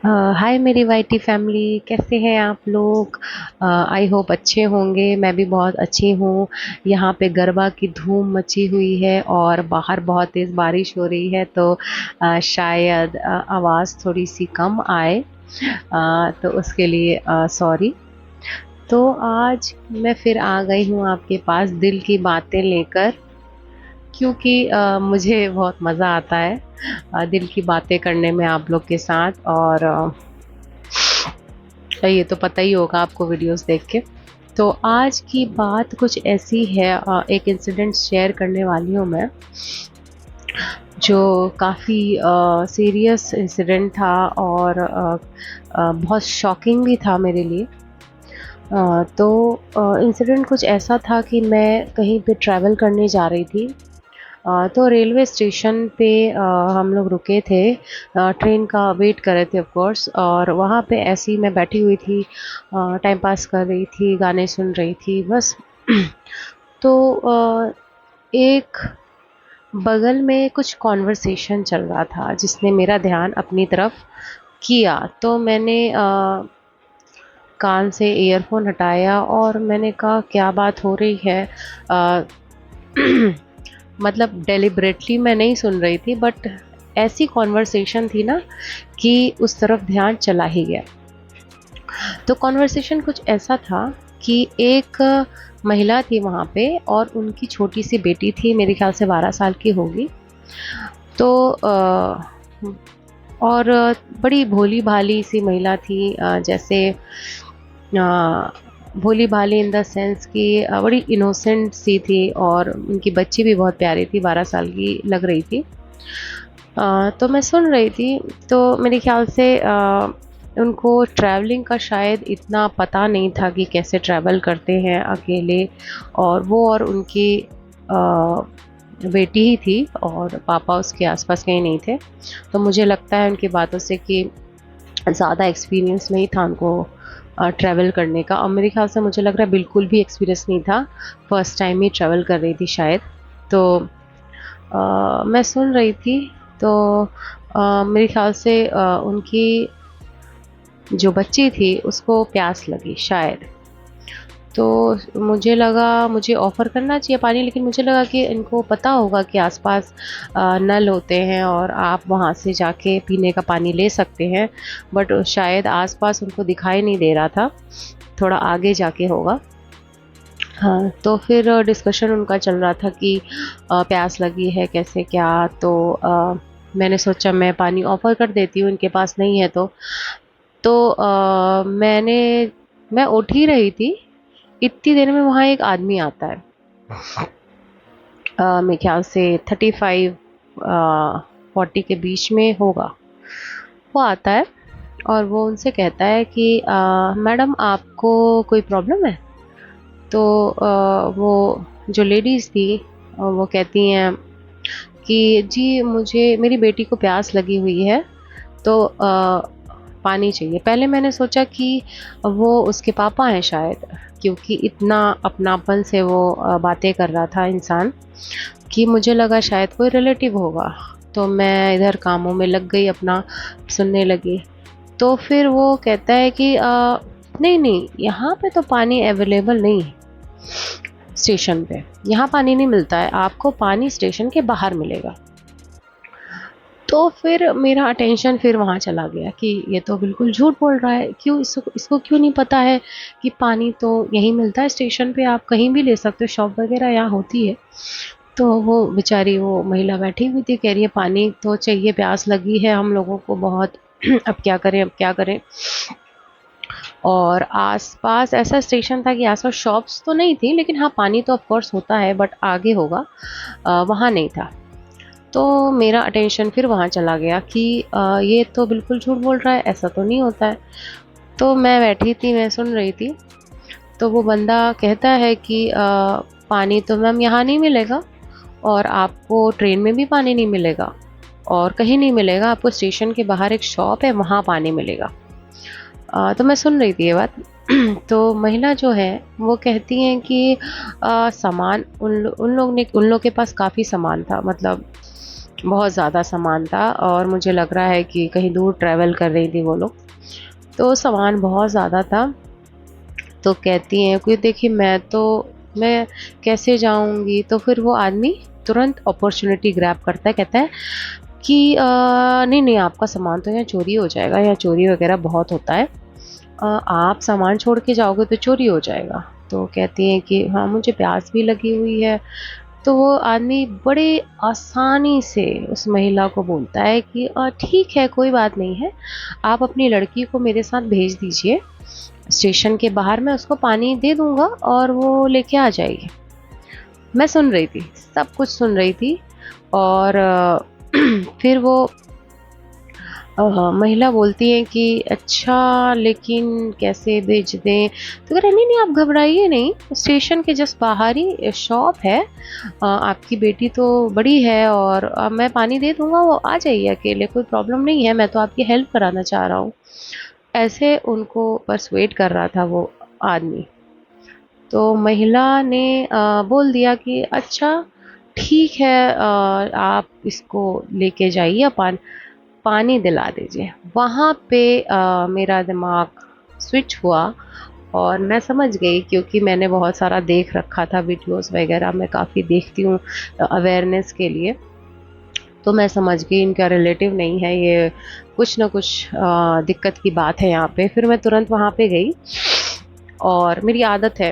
हाय मेरी YT family, कैसे हैं आप लोग। आई होप अच्छे होंगे। मैं भी बहुत अच्छी हूँ। यहाँ पे गरबा की धूम मची हुई है और बाहर बहुत तेज़ बारिश हो रही है, तो शायद आवाज़ थोड़ी सी कम आए। तो उसके लिए सॉरी। तो आज मैं फिर आ गई हूँ आपके पास दिल की बातें लेकर, क्योंकि मुझे बहुत मज़ा आता है दिल की बातें करने में आप लोग के साथ। और ये तो पता ही होगा आपको वीडियोस देख के। तो आज की बात कुछ ऐसी है, एक इंसिडेंट शेयर करने वाली हूँ मैं, जो काफ़ी सीरियस इंसिडेंट था और बहुत शॉकिंग भी था मेरे लिए। तो इंसिडेंट कुछ ऐसा था कि मैं कहीं पे ट्रैवल करने जा रही थी। तो रेलवे स्टेशन पे हम लोग रुके थे, ट्रेन का वेट कर रहे थे ऑफ कोर्स। और वहाँ पे ऐसे ही मैं बैठी हुई थी, टाइम पास कर रही थी, गाने सुन रही थी बस। तो एक बगल में कुछ कॉन्वर्सेशन चल रहा था जिसने मेरा ध्यान अपनी तरफ किया। तो मैंने कान से ईयरफोन हटाया और मैंने कहा क्या बात हो रही है। अ, मतलब डेलिबरेटली मैं नहीं सुन रही थी, बट ऐसी कॉन्वर्सेशन थी ना कि उस तरफ ध्यान चला ही गया। तो कॉन्वर्सेशन कुछ ऐसा था कि एक महिला थी वहाँ पे और उनकी छोटी सी बेटी थी, मेरे ख्याल से 12 साल की होगी। तो और बड़ी भोली भाली सी महिला थी, जैसे भोली भाली इन द सेंस कि बड़ी इनोसेंट सी थी। और उनकी बच्ची भी बहुत प्यारी थी, 12 साल की लग रही थी। तो मैं सुन रही थी। तो मेरे ख्याल से उनको ट्रैवलिंग का शायद इतना पता नहीं था कि कैसे ट्रैवल करते हैं अकेले। और वो और उनकी बेटी ही थी और पापा उसके आसपास कहीं नहीं थे। तो मुझे लगता है उनकी बातों से कि ज़्यादा एक्सपीरियंस नहीं था उनको ट्रैवल करने का। और मेरे ख्याल से मुझे लग रहा है बिल्कुल भी एक्सपीरियंस नहीं था, फर्स्ट टाइम ही ट्रैवल कर रही थी शायद। तो मैं सुन रही थी। तो मेरे ख्याल से उनकी जो बच्ची थी उसको प्यास लगी शायद। तो मुझे लगा मुझे ऑफ़र करना चाहिए पानी, लेकिन मुझे लगा कि इनको पता होगा कि आसपास नल होते हैं और आप वहाँ से जाके पीने का पानी ले सकते हैं। बट शायद आसपास उनको दिखाई नहीं दे रहा था, थोड़ा आगे जाके होगा। हाँ, तो फिर डिस्कशन उनका चल रहा था कि प्यास लगी है कैसे क्या। तो मैंने सोचा मैं पानी ऑफ़र कर देती हूँ, इनके पास नहीं है तो। तो मैं उठ ही रही थी, इतनी देर में वहाँ एक आदमी आता है। मेरे ख्याल से 35 40 के बीच में होगा। वो आता है और वो उनसे कहता है कि मैडम आपको कोई प्रॉब्लम है। तो वो जो लेडीज़ थी वो कहती हैं कि जी मुझे मेरी बेटी को प्यास लगी हुई है, तो पानी चाहिए। पहले मैंने सोचा कि वो उसके पापा हैं शायद, क्योंकि इतना अपनापन से वो बातें कर रहा था इंसान, कि मुझे लगा शायद कोई रिलेटिव होगा। तो मैं इधर कामों में लग गई, अपना सुनने लगी। तो फिर वो कहता है कि नहीं नहीं, यहाँ पे तो पानी अवेलेबल नहीं है स्टेशन पे। यहाँ पानी नहीं मिलता है, आपको पानी स्टेशन के बाहर मिलेगा। तो फिर मेरा अटेंशन फिर वहाँ चला गया कि ये तो बिल्कुल झूठ बोल रहा है। क्यों इसको इसको क्यों नहीं पता है कि पानी तो यहीं मिलता है स्टेशन पे, आप कहीं भी ले सकते हो, शॉप वगैरह यहाँ होती है। तो वो बेचारी वो महिला बैठी हुई थी, कह रही है पानी तो चाहिए, प्यास लगी है हम लोगों को बहुत। अब क्या करें, अब क्या करें। और आसपास ऐसा स्टेशन था कि आसपास शॉप्स तो नहीं थी, लेकिन हाँ पानी तो ऑफ कोर्स होता है, बट आगे होगा, वहाँ नहीं था। तो मेरा अटेंशन फिर वहाँ चला गया कि ये तो बिल्कुल झूठ बोल रहा है, ऐसा तो नहीं होता है। तो मैं बैठी थी, मैं सुन रही थी। तो वो बंदा कहता है कि पानी तो मैम यहाँ नहीं मिलेगा, और आपको ट्रेन में भी पानी नहीं मिलेगा, और कहीं नहीं मिलेगा, आपको स्टेशन के बाहर एक शॉप है वहाँ पानी मिलेगा। तो मैं सुन रही थी ये बात। तो महिला जो है वो कहती हैं कि सामान उन लोग के पास काफ़ी सामान था, मतलब बहुत ज़्यादा सामान था और मुझे लग रहा है कि कहीं दूर ट्रैवल कर रही थी वो लोग, तो सामान बहुत ज़्यादा था। तो कहती हैं कि देखिए मैं कैसे जाऊँगी? तो फिर वो आदमी तुरंत अपॉर्च्युनिटी ग्रैब करता है, कहता है कि नहीं, नहीं आपका सामान तो यहाँ चोरी हो जाएगा, यहाँ चोरी वग़ैरह बहुत होता है। आप सामान छोड़ के जाओगे तो चोरी हो जाएगा। तो कहती हैं कि हाँ, मुझे प्यास भी लगी हुई है। तो वो आदमी बड़े आसानी से उस महिला को बोलता है कि ठीक है, कोई बात नहीं है, आप अपनी लड़की को मेरे साथ भेज दीजिए स्टेशन के बाहर, मैं उसको पानी दे दूँगा और वो लेके आ जाएगी। मैं सुन रही थी, सब कुछ सुन रही थी और फिर वो महिला बोलती है कि अच्छा लेकिन कैसे भेज दें? तो कह रहे नहीं, नहीं आप घबराइए नहीं, स्टेशन के जस्ट बाहर ही शॉप है। आपकी बेटी तो बड़ी है और मैं पानी दे दूँगा, वो आ जाइए अकेले, कोई प्रॉब्लम नहीं है, मैं तो आपकी हेल्प कराना चाह रहा हूँ। ऐसे उनको पर्सुएड कर रहा था वो आदमी। तो महिला ने बोल दिया कि अच्छा ठीक है, आप इसको लेके जाइए, पानी दिला दीजिए। वहाँ पे मेरा दिमाग स्विच हुआ और मैं समझ गई, क्योंकि मैंने बहुत सारा देख रखा था वीडियोस वगैरह, मैं काफ़ी देखती हूँ अवेयरनेस के लिए। तो मैं समझ गई इनका रिलेटिव नहीं है ये, कुछ ना कुछ दिक्कत की बात है यहाँ पे। फिर मैं तुरंत वहाँ पे गई और मेरी आदत है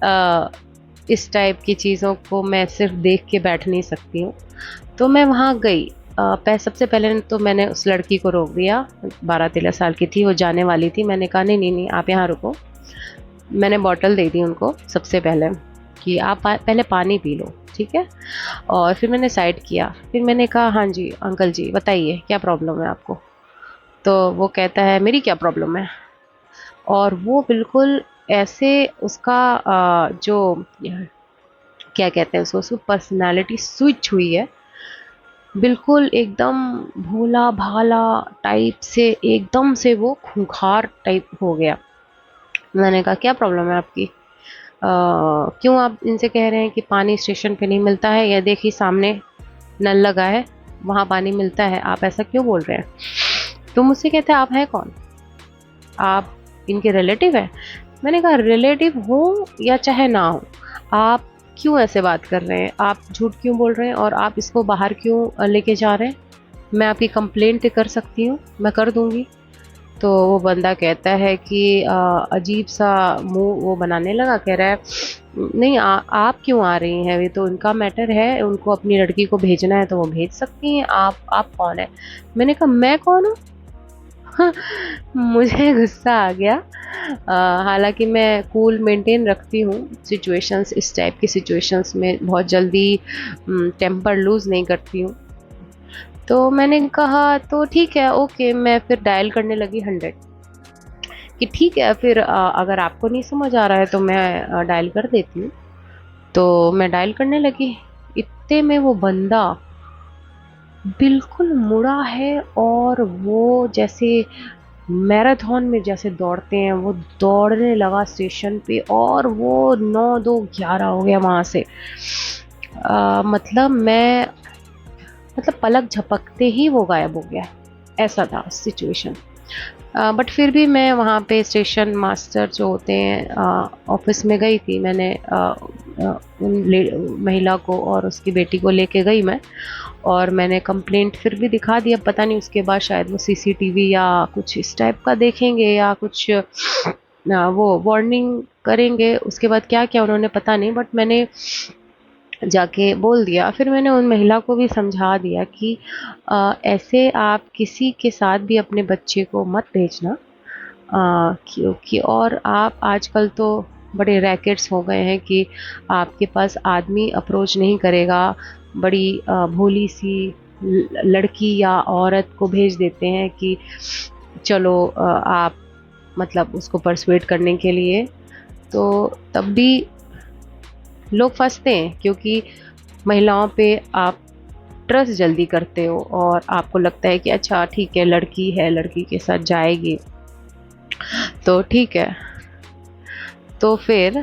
अ, इस टाइप की चीज़ों को मैं सिर्फ देख के बैठ नहीं सकती हूँ। तो मैं वहाँ गई। सबसे पहले तो मैंने उस लड़की को रोक दिया, 12-13 साल की थी, वो जाने वाली थी। मैंने कहा नहीं, नहीं, नहीं आप यहाँ रुको। मैंने बॉटल दे दी उनको सबसे पहले कि आप पहले पानी पी लो, ठीक है? और फिर मैंने साइड किया। फिर मैंने कहा हाँ जी, अंकल जी बताइए क्या प्रॉब्लम है आपको? तो वो कहता है मेरी क्या प्रॉब्लम है? और वो बिल्कुल ऐसे उसका जो क्या कहते हैं उसको, उसकी पर्सनैलिटी स्विच हुई है। बिल्कुल एकदम भोला-भाला टाइप से, एकदम से वो खूंखार टाइप हो गया। मैंने कहा क्या प्रॉब्लम है आपकी? क्यों आप इनसे कह रहे हैं कि पानी स्टेशन पे नहीं मिलता है? या देखिए सामने नल लगा है, वहाँ पानी मिलता है, आप ऐसा क्यों बोल रहे हैं? तो मुझसे कहते हैं आप हैं कौन? आप इनके रिलेटिव हैं? मैंने कहा रिलेटिव हो या चाहे ना हो, आप क्यों ऐसे बात कर रहे हैं? आप झूठ क्यों बोल रहे हैं और आप इसको बाहर क्यों लेके जा रहे हैं? मैं आपकी कंप्लेंट कर सकती हूँ, मैं कर दूँगी। तो वो बंदा कहता है कि अजीब-सा मुँह वो बनाने लगा, कह रहा है नहीं आप क्यों आ रही हैं? ये तो उनका मैटर है, उनको अपनी लड़की को भेजना है तो वो भेज सकती हैं, आप कौन हैं? मैंने कहा मैं कौन हूँ? मुझे गुस्सा आ गया। हालाँकि मैं कूल मेंटेन रखती हूँ, सिचुएशंस इस टाइप की सिचुएशंस में बहुत जल्दी टेम्पर लूज़ नहीं करती हूँ। तो मैंने कहा तो ठीक है, ओके, मैं फिर डायल करने लगी 100 कि ठीक है फिर अगर आपको नहीं समझ आ रहा है तो मैं डायल कर देती हूँ। तो मैं डायल करने लगी, इत्ते में वो बंदा बिल्कुल मुड़ा है और वो जैसे मैराथन में जैसे दौड़ते हैं, वो दौड़ने लगा स्टेशन पे और वो 9-2-11 हो गया वहाँ से। मतलब पलक झपकते ही वो गायब हो गया, ऐसा था सिचुएशन। बट फिर भी मैं वहाँ पे स्टेशन मास्टर जो होते हैं ऑफिस में गई थी। मैंने महिला को और उसकी बेटी को लेके गई मैं, और मैंने कंप्लेंट फिर भी दिखा दिया। पता नहीं उसके बाद शायद वो सीसीटीवी या कुछ इस टाइप का देखेंगे या कुछ वो वार्निंग करेंगे, उसके बाद क्या क्या उन्होंने पता नहीं, बट मैंने जाके बोल दिया। फिर मैंने उन महिला को भी समझा दिया कि ऐसे आप किसी के साथ भी अपने बच्चे को मत भेजना, क्योंकि और आप आजकल तो बड़े रैकेट्स हो गए हैं कि आपके पास आदमी अप्रोच नहीं करेगा, बड़ी भोली सी लड़की या औरत को भेज देते हैं कि चलो आप मतलब उसको परसुएट करने के लिए। तो तब भी लोग फंसते हैं, क्योंकि महिलाओं पे आप ट्रस्ट जल्दी करते हो और आपको लगता है कि अच्छा ठीक है, लड़की है, लड़की के साथ जाएगी तो ठीक है। तो फिर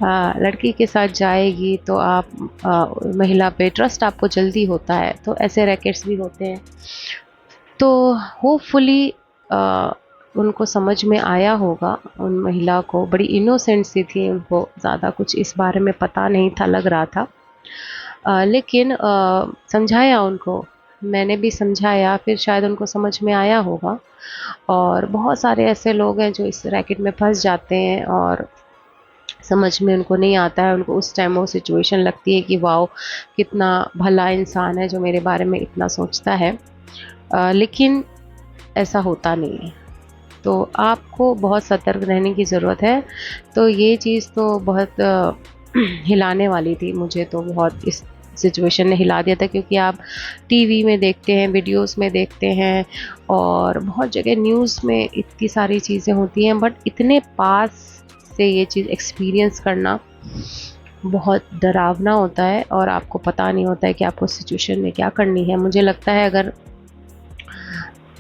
लड़की के साथ जाएगी तो आप महिला पे ट्रस्ट आपको जल्दी होता है, तो ऐसे रैकेट्स भी होते हैं। तो होपफुली उनको समझ में आया होगा, उन महिला को, बड़ी इनोसेंट सी थी, उनको ज़्यादा कुछ इस बारे में पता नहीं था, लग रहा था। लेकिन समझाया उनको, मैंने भी समझाया, फिर शायद उनको समझ में आया होगा। और बहुत सारे ऐसे लोग हैं जो इस रैकेट में फंस जाते हैं और समझ में उनको नहीं आता है, उनको उस टाइम वो सिचुएशन लगती है कि वाओ, कितना भला इंसान है जो मेरे बारे में इतना सोचता है। लेकिन ऐसा होता नहीं है, तो आपको बहुत सतर्क रहने की ज़रूरत है। तो ये चीज़ तो बहुत हिलाने वाली थी, मुझे तो बहुत इस सिचुएशन ने हिला दिया था, क्योंकि आप टीवी में देखते हैं, वीडियोस में देखते हैं और बहुत जगह न्यूज़ में इतनी सारी चीज़ें होती हैं, बट इतने पास से ये चीज़ एक्सपीरियंस करना बहुत डरावना होता है और आपको पता नहीं होता है कि आपको सिचुएशन में क्या करनी है। मुझे लगता है अगर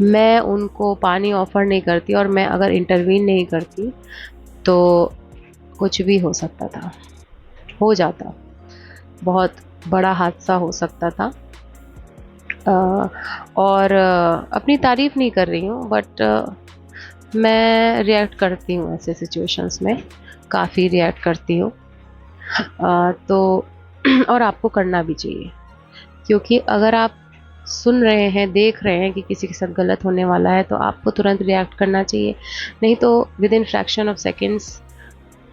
मैं उनको पानी ऑफ़र नहीं करती और मैं अगर इंटरवीन नहीं करती तो कुछ भी हो सकता था, हो जाता, बहुत बड़ा हादसा हो सकता था। और अपनी तारीफ़ नहीं कर रही हूँ, बट मैं रिएक्ट करती हूँ ऐसे सिचुएशंस में, काफ़ी रिएक्ट करती हूँ। तो और आपको करना भी चाहिए, क्योंकि अगर आप सुन रहे हैं, देख रहे हैं कि किसी के साथ गलत होने वाला है, तो आपको तुरंत रिएक्ट करना चाहिए। नहीं तो with in fraction of seconds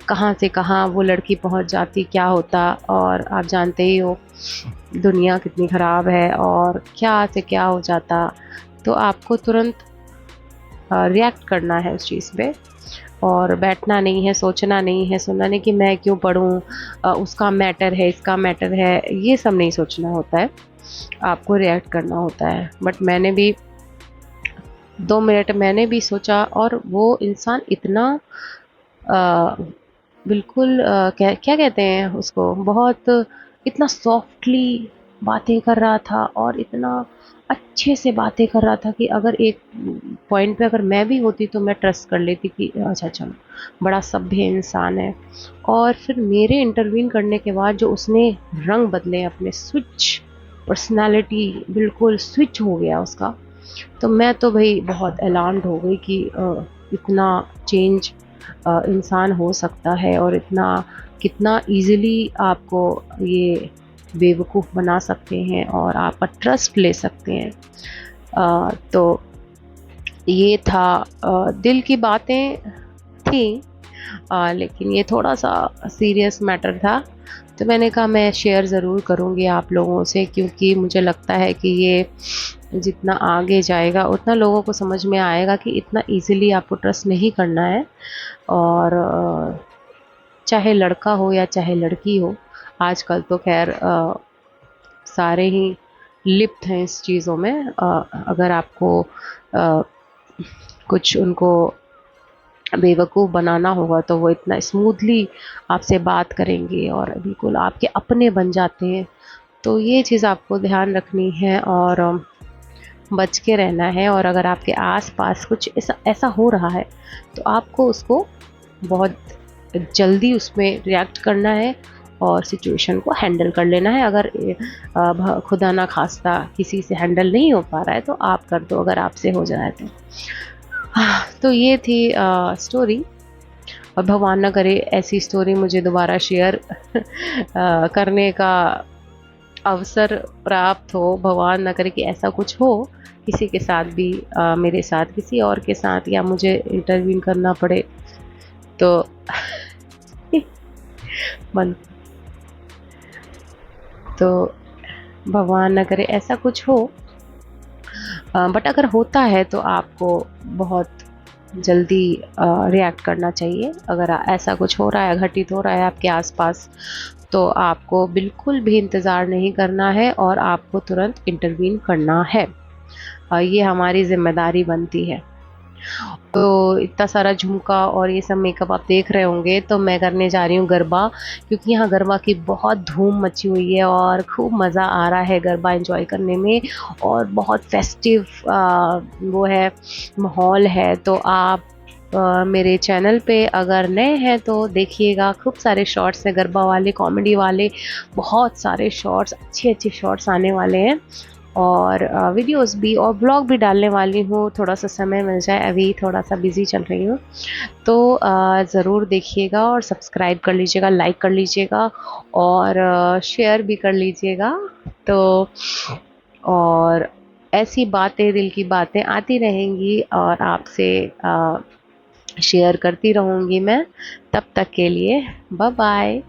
कहाँ से कहाँ वो लड़की पहुंच जाती, क्या होता। और आप जानते ही हो दुनिया कितनी ख़राब है और क्या से क्या हो जाता। तो आपको तुरंत रिएक्ट करना है उस चीज़ पे, और बैठना नहीं है, सोचना नहीं है, सुनना नहीं कि मैं क्यों पढ़ूँ, उसका मैटर है, इसका मैटर है, ये सब नहीं सोचना होता है, आपको रिएक्ट करना होता है। बट मैंने भी 2 मिनट मैंने भी सोचा, और वो इंसान इतना अ, बिल्कुल क्या क्या कहते हैं उसको, बहुत इतना सॉफ्टली बातें कर रहा था और इतना अच्छे से बातें कर रहा था कि अगर एक पॉइंट पे अगर मैं भी होती तो मैं ट्रस्ट कर लेती कि अच्छा चलो, बड़ा सभ्य इंसान है। और फिर मेरे इंटरवीन करने के बाद जो उसने रंग बदले अपने, स्विच पर्सनालिटी बिल्कुल स्विच हो गया उसका, तो मैं तो भाई बहुत अलार्म्ड हो गई कि इतना चेंज इंसान हो सकता है, और इतना कितना इजीली आपको ये बेवकूफ़ बना सकते हैं और आपका ट्रस्ट ले सकते हैं। तो ये था, दिल की बातें थी, लेकिन ये थोड़ा सा सीरियस मैटर था, तो मैंने कहा मैं शेयर ज़रूर करूँगी आप लोगों से, क्योंकि मुझे लगता है कि ये जितना आगे जाएगा उतना लोगों को समझ में आएगा कि इतना इजीली आपको ट्रस्ट नहीं करना है। और चाहे लड़का हो या चाहे लड़की हो, आजकल तो खैर सारे ही लिप्त हैं इस चीज़ों में। अगर आपको अ, कुछ उनको बेवकूफ़ बनाना होगा तो वो इतना स्मूथली आपसे बात करेंगे और बिल्कुल आपके अपने बन जाते हैं। तो ये चीज़ आपको ध्यान रखनी है और बच के रहना है। और अगर आपके आस-पास कुछ ऐसा ऐसा हो रहा है, तो आपको उसको बहुत जल्दी उसमें रिएक्ट करना है और सिचुएशन को हैंडल कर लेना है। अगर खुदा ना खास्ता किसी से हैंडल नहीं हो पा रहा है तो आप कर दो, अगर आपसे हो जाए तो। तो ये थी स्टोरी, और भगवान ना करे ऐसी स्टोरी मुझे दोबारा शेयर करने का अवसर प्राप्त हो। भगवान ना करे कि ऐसा कुछ हो किसी के साथ भी, मेरे साथ, किसी और के साथ, या मुझे इंटरवीन करना पड़े तो मन तो भगवान ना करे ऐसा कुछ हो। बट अगर होता है तो आपको बहुत जल्दी रिएक्ट करना चाहिए। अगर ऐसा कुछ हो रहा है, घटित हो रहा है आपके आसपास, तो आपको बिल्कुल भी इंतज़ार नहीं करना है और आपको तुरंत इंटरवीन करना है। ये हमारी ज़िम्मेदारी बनती है। तो इतना सारा झुमका और ये सब मेकअप आप देख रहे होंगे, तो मैं करने जा रही हूँ गरबा, क्योंकि यहाँ गरबा की बहुत धूम मची हुई है और खूब मज़ा आ रहा है गरबा एंजॉय करने में, और बहुत फेस्टिव वो है, माहौल है। तो आप मेरे चैनल पे अगर नए हैं तो देखिएगा, खूब सारे शॉर्ट्स हैं गरबा वाले, कॉमेडी वाले, बहुत सारे शॉर्ट्स, अच्छे-अच्छे शॉर्ट्स आने वाले हैं। और वीडियोस भी और ब्लॉग भी डालने वाली हूँ, थोड़ा-सा समय मिल जाए, अभी थोड़ा-सा बिज़ी चल रही हूँ। तो ज़रूर देखिएगा और सब्सक्राइब कर लीजिएगा, लाइक कर लीजिएगा और शेयर भी कर लीजिएगा। तो और ऐसी बातें, दिल की बातें आती रहेंगी और आपसे शेयर करती रहूँगी मैं। तब तक के लिए बाय बाय।